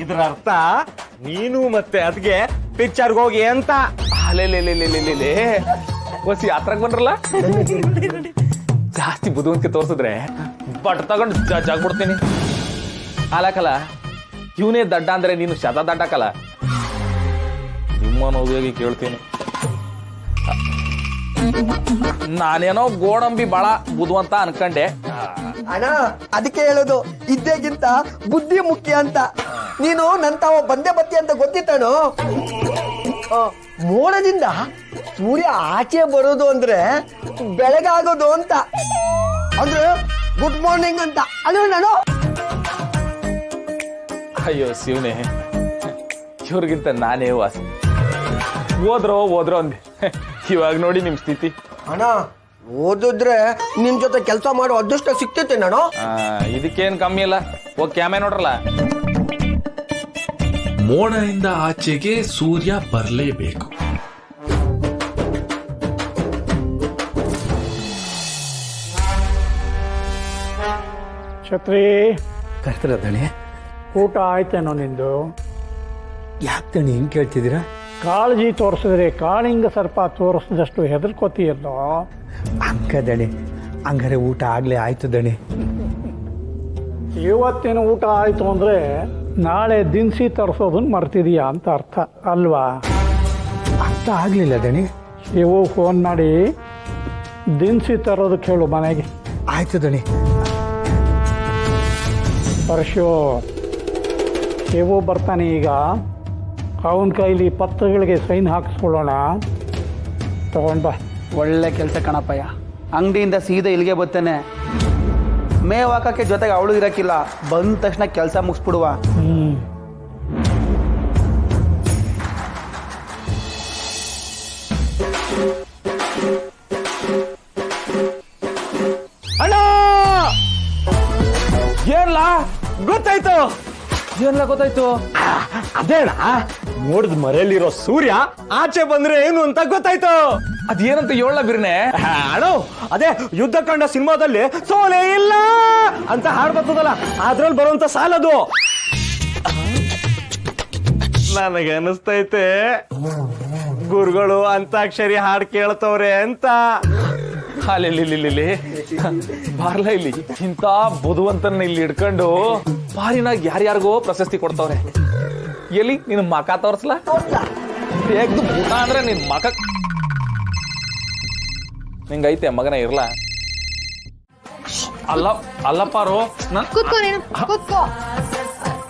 ಇದ್ರ ಅರ್ಥ ನೀನು ಮತ್ತೆ ಅದಕ್ಕೆ ಪಿಕ್ಚರ್ಗೆ ಹೋಗಿ ಅಂತ. ಅಲ್ಲೇ ಹೊಸಿ ಯಾತ್ರಾಗ ಬಂದ್ರಲ್ಲ, ಜಾಸ್ತಿ ಬುದ್ಧಿವಂತಿಕೆ ತೋರ್ಸಿದ್ರೆ ಬಟ್ ತಗೊಂಡು ಜಾಗ್ಬಿಡ್ತೀನಿ. ಅಲಕಲ್ಲ ಇವನೇ ದಡ್ಡ ಅಂದ್ರೆ ನೀನು ಶತ ದಡ್ಡಕಲ್ಲ. ನಿಮ್ಮ ನೋವಾಗಿ ಕೇಳ್ತೀನಿ, ನಾನೇನೋ ಗೋಡಂಬಿ ಬಾಳ ಬುದ್ಧಿವಂತ ಅನ್ಕಂಡೆ. ಅಣ್ಣ ಅದಕ್ಕೆ ಹೇಳೋದು ಇದ್ದೇಗಿಂತ ಬುದ್ಧಿ ಮುಖ್ಯ ಅಂತ. ನೀನು ನಂತಾವ ಬಂದೆ ಬತ್ತಿ ಅಂತ ಗೊತ್ತಿತ್ತಾನು. ಮೋಡದಿಂದ ಸೂರ್ಯ ಆಚೆ ಬರೋದು ಅಂದ್ರೆ ಬೆಳಗಾಗೋದು ಅಂತ, ಅಂದ್ರೆ ಗುಡ್ ಮಾರ್ನಿಂಗ್ ಅಂತ ಅಲ್ವ ನಾನು. ಅಯ್ಯೋ ಶಿವನೇ, ಇವ್ರಿಗಿಂತ ನಾನೇ ವಾಸಿ. ಹೋದ್ರೋ ಅಂದೆ, ಇವಾಗ ನೋಡಿ ನಿಮ್ ಸ್ಥಿತಿ. ಅಣ್ಣ ಓದಿದ್ರೆ ನಿನ್ ಜೊತೆ ಕೆಲಸ ಮಾಡೋ ಅದೃಷ್ಟ ಸಿಕ್ತೈತೆ ನಾನು. ಇದಕ್ಕೇನ್ ಕಮ್ಮಿ ಇಲ್ಲ, ಹೋಗಿ ಕ್ಯಾಮೆ ನೋಡ್ರಲ್ಲ. ಮೋಡದಿಂದ ಆಚೆಗೆ ಸೂರ್ಯ ಬರಲೇಬೇಕು. ಛತ್ರಿ ಕರ್ತರ ದಣಿ, ಊಟ ಆಯ್ತೇನೋ ನಿಂದು? ಯಾಕೆ ದಣಿ ಹಿಂಗೆ ಕೇಳ್ತಿದ್ದೀರಾ? ಕಾಳಜಿ ತೋರಿಸಿದ್ರೆ ಕಾಳಿಂಗ ಸರ್ಪ ತೋರಿಸಿದಷ್ಟು ಹೆದರ್ಕೋತೀಯಲ್ಲೋ. ಅಂಕ ದಣಿ, ಹಂಗಾರೆ ಊಟ ಆಗ್ಲೇ ಆಯ್ತು ದಣಿ. ಇವತ್ತಿನ ಊಟ ಆಯ್ತು ಅಂದ್ರೆ ನಾಳೆ ದಿನಸಿ ತರಿಸೋದನ್ನ ಮರ್ತಿದೀಯಾ ಅಂತ ಅರ್ಥ ಅಲ್ವಾ? ಅರ್ಥ ಆಗ್ಲಿಲ್ಲ ದಣಿ. ಶಿವು ಫೋನ್ ಮಾಡಿ ದಿನಸಿ ತರೋದಕ್ಕೆ ಹೇಳು ಮನೆಗೆ. ಆಯ್ತು ದಣಿ. ಪರಶು, ಶಿವು ಬರ್ತಾನೆ ಈಗ, ಅವನ ಕೈಲಿ ಪತ್ರಗಳಿಗೆ ಸೈನ್ ಹಾಕಿಸ್ಕೊಳ್ಳೋಣ. ತಗೊಂಡ್ ಬಾ. ಒಳ್ಳೆ ಕೆಲಸ ಕಣಪ್ಪಯ್ಯ. ಅಂಗಡಿಯಿಂದ ಸೀದಾ ಇಲ್ಲಿಗೆ ಬರ್ತೇನೆ. ಮೇವ್ ಹಾಕಕ್ಕೆ ಜೊತೆಗೆ ಅವಳು ಇರಕ್ಕಿಲ್ಲ, ಬಂದ ತಕ್ಷಣ ಕೆಲಸ ಮುಗಿಸ್ಬಿಡುವ. ಅಣ್ಣ ಏನ್ಲ ಗೊತ್ತಾಯ್ತು? ಗೊತ್ತಾಯ್ತು? ಅದೇಣ ಮೋಡದ ಮರೆಯಲ್ಲಿರೋ ಸೂರ್ಯ ಆಚೆ ಬಂದ್ರೆ ಏನು ಅಂತ ಗೊತ್ತಾಯ್ತು. ಅದೇನಂತ ಹೇಳ ಬಿರ್ನೆ? ಅಣ್ಣ ಅದೇ ಯುದ್ಧ ಕಂಡ ಸಿನಿಮಾದಲ್ಲಿ ಸೋಲೆ ಇಲ್ಲ ಅಂತ ಹಾಡು ಬರ್ತದಲ್ಲ, ಅದ್ರಲ್ಲಿ ಬರುವಂತ ಸಾಲದು. ನನಗೆ ಅನಿಸ್ತೈತೆ ಗುರುಗಳು ಅಂತಾಕ್ಷರಿ ಹಾಡು ಕೇಳ್ತವ್ರೆ ಅಂತ. ಅಲ್ಲಿ ಬಾರ್ಲ ಇಲ್ಲಿ ಇಂತ ಬುದ್ಧಿವಂತನ ಇಲ್ಲಿ ಇಡ್ಕೊಂಡು ಬಾರಿನಾಗ ಯಾರ್ಯಾರಿಗೋ ಪ್ರಶಸ್ತಿ ಕೊಡ್ತವ್ರೆ. ಎಲ್ಲಿ ನಿನ್ ಮಕ ತೋರ್ಸ್ಲಾ? ಹೇಗ್ದು ಊಟ ಅಂದ್ರೆ ನಿನ್ ಮಕ ನಿಂಗೈತೆ ಮಗನ ಇರ್ಲ? ಅಲ್ಲಪ್ಪಾರು ಕೂತ್ಕೋ ನೀನು, ಕೂತ್ಕೋ.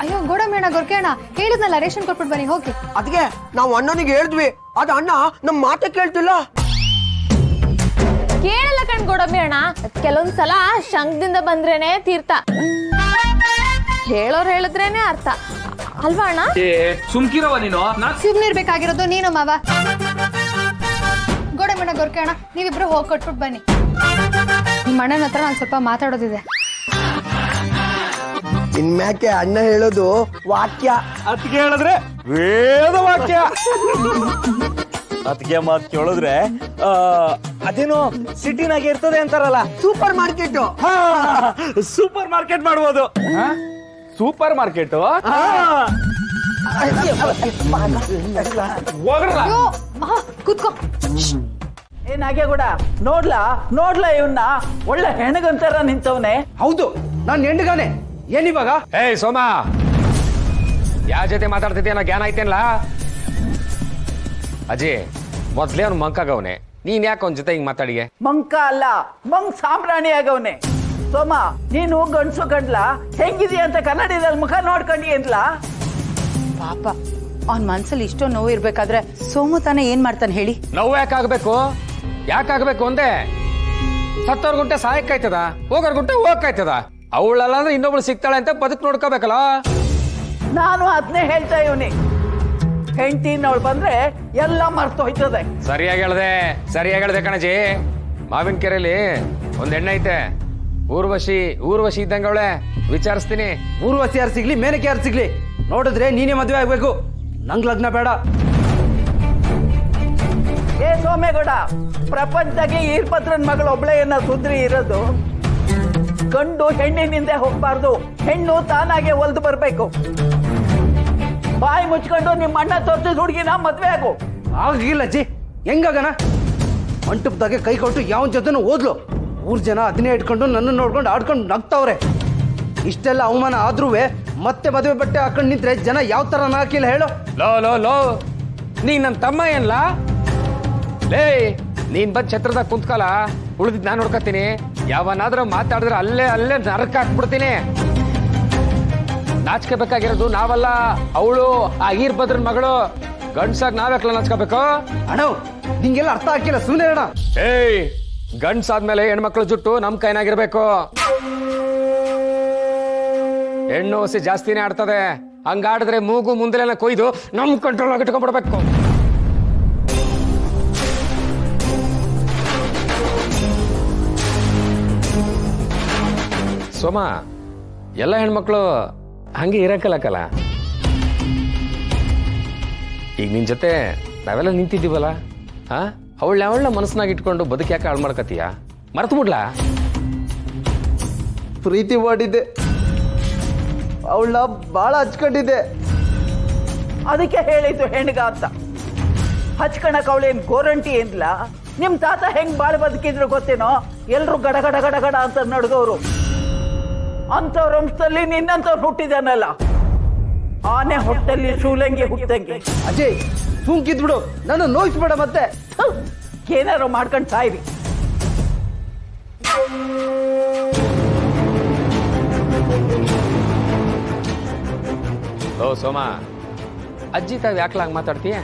ಅಯ್ಯೋ ಗೋಡಂಬಿ ಗೊರ್ಕೆ ಅಣ್ಣ ಹೇಳಿದ್ನಲ್ಲ, ರೇಷನ್ ಕೊಟ್ಬಿಟ್ಟು ಬನ್ನಿ ಹೋಗಿ. ಅದಕ್ಕೆ ನಾವು ಅಣ್ಣನಿಗೆ ಹೇಳಿದ್ವಿ, ಅದ ಅಣ್ಣ ನಮ್ ಮಾತೆ ಕೇಳ್ತಿಲ್ಲ. ಕೇಳಲ್ಲ ಕಣ್ ಗೋಡಂಬಿ ಅಣ್ಣ, ಕೆಲವೊಂದ್ಸಲ ಶಂಖದಿಂದ ಬಂದ್ರೇನೆ ತೀರ್ಥ. ಹೇಳೋರ್ ಹೇಳಿದ್ರೇನೆ ಅರ್ಥ ಅಲ್ವಾ ಅಣ್ಣ? ಸುಮ್ಕಿರವ ನೀನು. ಸುಮ್ನಿರ್ಬೇಕಾಗಿರೋದು ನೀನು ಮಾವ. ಗೋಡಂಬಿ ಗೊರ್ಕೆ ಅಣ್ಣ ನೀವಿಬ್ರು ಹೋಗಿ ಕೊಟ್ಬಿಟ್ಟು ಬನ್ನಿ. ನಿಮ್ಮ ಅಣ್ಣನ ಹತ್ರ ನಾನು ಸ್ವಲ್ಪ ಮಾತಾಡೋದಿದೆ. ಇನ್ಮ್ಯಾಕೆ ಅಣ್ಣ ಹೇಳೋದು ವಾಕ್ಯ, ಅತ್ಗೆ ಹೇಳಿದ್ರೆ ವೇದ ವಾಕ್ಯ. ಅತ್ಗೆ ಮಾತು ಕೇಳಿದ್ರೆ ಅದೇನೋ ಸಿಟಿನಾಗೆ ಇರ್ತದೆ ಅಂತಾರಲ್ಲ, ಸೂಪರ್ ಮಾರ್ಕೆಟ್. ಸೂಪರ್ ಮಾರ್ಕೆಟ್ ಮಾಡ್ಬೋದು. ಸೂಪರ್ ಮಾರ್ಕೆಟ್ ಅಯ್ಯೋ ಕೂತ್ಕೋ. ಏನಾಗೆ ಕೂಡ ನೋಡ್ಲಾ ಇವನ್ನ ಒಳ್ಳೆ ಹೆಣಗಂತಾರ ನಿಂತವನೆ. ಹೌದು, ನಾನ್ ಹೆಂಡ್ಗಾನೆ. ಏನಿವಾಗ? ಏಯ್ ಸೋಮ, ಯಾವ ಜೊತೆ ಮಾತಾಡ್ತಿದ್ದೆ ಅನ್ನೋ ಜ್ಞಾನ ಐತೇನ್ಲ? ಅಜಿ ಮೊದ್ಲೇ ಅವ್ನು ಮಂಕಾಗವನೆ, ನೀನ್ ಯಾಕೆ ಅವನ ಜೊತೆ ಹಿಂಗ್ ಮಾತಾಡಿಗೆ? ಮಂಕ ಅಲ್ಲ, ಮಂಕ್ ಸಾಂಬ್ರಾಣಿ ಆಗವನೆ. ಸೋಮ, ನೀನು ಗಂಡ್ಸು ಕಂಡ್ಲ ಹೆಂಗಿದೀಯ ಅಂತ ಕನ್ನಡದಲ್ಲಿ ಮುಖ ನೋಡ್ಕೊಂಡಿ ಅಂದ್ಲ. ಪಾಪ ಅವನ್ ಮನ್ಸಲ್ಲಿ ಇಷ್ಟೋ ನೋವು ಇರ್ಬೇಕಾದ್ರೆ ಸೋಮು ತಾನೇ ಏನ್ ಮಾಡ್ತಾನೆ ಹೇಳಿ? ನೋವು ಯಾಕಾಗ್ಬೇಕು ಅಂದೆ? ಸತ್ತವ್ರ ಗುಂಟೆ ಸಾಯಕ್ಕಾಯ್ತದ, ಹೋಗೋರ್ ಗುಂಟೆ ಹೋಗಕ್ಕಾಯ್ತದ. ಅವಳಲ್ಲ ಅಂದ್ರೆ ಇನ್ನೊಬ್ಳು ಸಿಗ್ತಾಳೆ ಅಂತ ಬದುಕು ನೋಡ್ಕೋಬೇಕಲ್ಲ. ನಾನು ಅದನ್ನೇ ಹೇಳ್ತಾ ಇವನಿ, ಹೆಂಡತಿ ನೋಡ್ ಬಂದ್ರೆ ಎಲ್ಲ ಮರ್ತೋಯ್ತದೆ. ಸರಿಯಾಗಿ ಹೇಳ್ದೆ ಕಣಜಿ. ಮಾವಿನ ಕೆರೆಯಲ್ಲಿ ಒಂದ್ ಎಣ್ಣೆ ಐತೆ, ಊರ್ವಶಿ ಇದ್ದಂಗ ಅವಳೆ. ವಿಚಾರಿಸ್ತೀನಿ. ಊರ್ವಶಿ ಯಾರು ಸಿಗ್ಲಿ, ಮೇನಕೆ ಯಾರು ಸಿಗ್ಲಿ, ನೋಡಿದ್ರೆ ನೀನೇ ಮದುವೆ ಆಗ್ಬೇಕು, ನಂಗ್ ಲಗ್ನ ಬೇಡ. ಏ ಸೋಮೇಗೌಡ, ಪ್ರಪಂಚದಾಗೆ ಈರ್ಪತ್ರನ್ ಮಗಳು ಒಬ್ಳೆ ಸುಂದ್ರಿ ಇರೋದು. ಗಂಡು ಹೆಣ್ಣಿನಿಂದ ಹೋಗ್ಬಾರ್ದು, ಹೆಣ್ಣು ತಾನಾಗೆ ಒಲ್ದು ಬರ್ಬೇಕು. ಬಾಯಿ ಮುಚ್ಕೊಂಡು ನಿಮ್ಮ ಅಣ್ಣ ತೋರ್ಸಿದ ಹುಡುಗಿನ ಮದ್ವೆ ಆಗು. ಆಗಿಲ್ಲ ಅಜ್ಜಿ, ಹೆಂಗಾಗಣ? ಮಂಟಪದಾಗೆ ಕೈ ಕೊಟ್ಟು ಯಾವ ಜೊತೆನೂ ಓದ್ಲು. 3 ಜನ ಅದನ್ನೇ ಇಟ್ಕೊಂಡು ನನ್ನ ನೋಡ್ಕೊಂಡು ಆಡ್ಕೊಂಡು ನಗ್ತಾವ್ರೆ. ಇಷ್ಟೆಲ್ಲ ಅವಮಾನ ಆದ್ರೂ ಮತ್ತೆ ಮದುವೆ ಬಟ್ಟೆ ಹಾಕೊಂಡು ನಿಂತ್ರೆ ಜನ ಯಾವ ತರ ನಾಕಿಲ್ಲ ಹೇಳು. ಲೋ ಲೋ ಲೋ ನೀನ್ ನನ್ನ ತಮ್ಮ ಏನ್ಲಾ? ಲೇ ನೀನ್ ಬಂದ್ ಛತ್ರದಾಗ ಕುಂತ್ಕಲ, ಉಳಿದಿದ್ ನಾನ್ ನೋಡ್ಕೊತೀನಿ. ಯಾವನಾದ್ರೂ ಮಾತಾಡಿದ್ರೆ ಅಲ್ಲೇ ಅಲ್ಲೇ ನರಕ ಹಾಕ್ಬಿಡ್ತೀನಿ. ನಾಚ್ಕೋಬೇಕಾಗಿರೋದು ನಾವಲ್ಲ, ಅವಳು ಆ ಈರ್ಭದ್ರನ್ ಮಗಳು. ಗಂಡ್ಸಾಗ್ ನಾವ್ಯಾಕ್ಲ ನಾಚ್ಕೋಬೇಕು? ಅಣ್ಣ ನಿಂಗೆಲ್ಲ ಅರ್ಥ ಆಗಿಲ್ಲ, ಸುಮ್ಮನೆ ಅಣ್ಣ. ಏಯ್ ಗಂಡ್ಸಾದ್ಮೇಲೆ ಹೆಣ್ಮಕ್ಳ ಜುಟ್ಟು ನಮ್ ಕೈನಾಗಿರ್ಬೇಕು. ಹೆಣ್ಣು ಹಸಿ ಜಾಸ್ತಿನೇ ಆಡ್ತದೆ, ಹಂಗಾಡಿದ್ರೆ ಮೂಗು ಮುಂದೆಲ್ಲ ಕೊಯ್ದು ನಮ್ ಕಂಟ್ರೋಲ್ ಆಗಿ ಇಟ್ಕೊಂಡ್ಬಿಡ್ಬೇಕು. ಸೋಮ, ಎಲ್ಲ ಹೆಣ್ಮಕ್ಳು ಹಂಗೆ ಇರಕ್ಕಲ್ಲಕ್ಕಲ್ಲ. ಈಗ ನಿನ್ ಜೊತೆ ನಾವೆಲ್ಲ ನಿಂತಿದ್ದೀವಲ್ಲ, ಅವಳನ್ನ ಮನಸ್ಸಿನಾಗ ಇಟ್ಕೊಂಡು ಬದುಕು ಯಾಕೆ ಹಾಳು ಮಾಡ್ಕತೀಯ? ಮರ್ತು ಬಿಡ್ಲಾ? ಪ್ರೀತಿ ಮಾಡಿದ್ದೆ, ಅವಳನ್ನ ಭಾಳ ಹಚ್ಕೊಂಡಿದ್ದೆ. ಅದಕ್ಕೆ ಹೇಳಿದ್ದು ಹೆಣ್ಗ ಅಂತ. ಹಚ್ಕಣಕ್ ಅವಳೇನ್ ಗೋರಂಟಿ ಏನ್ಲ? ನಿಮ್ ತಾತ ಹೆಂಗ್ ಬಾಳ್ ಬದುಕಿದ್ರು ಗೊತ್ತೇನೋ? ಎಲ್ರು ಗಡ ಗಡ ಗಡ ಗಡ ಅಂತ ನಡ್ಗೋರು. ಅಂತವ್ರ ವಂಶದಲ್ಲಿ ನಿನ್ನಂತವ್ರು ಹುಟ್ಟಿದಾನಲ್ಲ, ಆನೆ ಹೊಟ್ಟಲ್ಲಿ ಶೂಲಂಗಿ ಹುಟ್ಟಂಗೆ. ಅಜಯ್ ಸುಮ್ಕಿದ್ಬಿಡು, ನನ್ನ ನೋಯಿಸ್ಬೇಡ ಮತ್ತೆ. ಏನಾರು ಮಾಡ್ಕೊಂಡು ಸಾಯ್ರಿ. ಓ ಸೋಮ, ಅಜ್ಜಿ ತಾವ್ ಯಾಕ್ಲ ಹಂಗ್ ಮಾತಾಡ್ತೀಯ?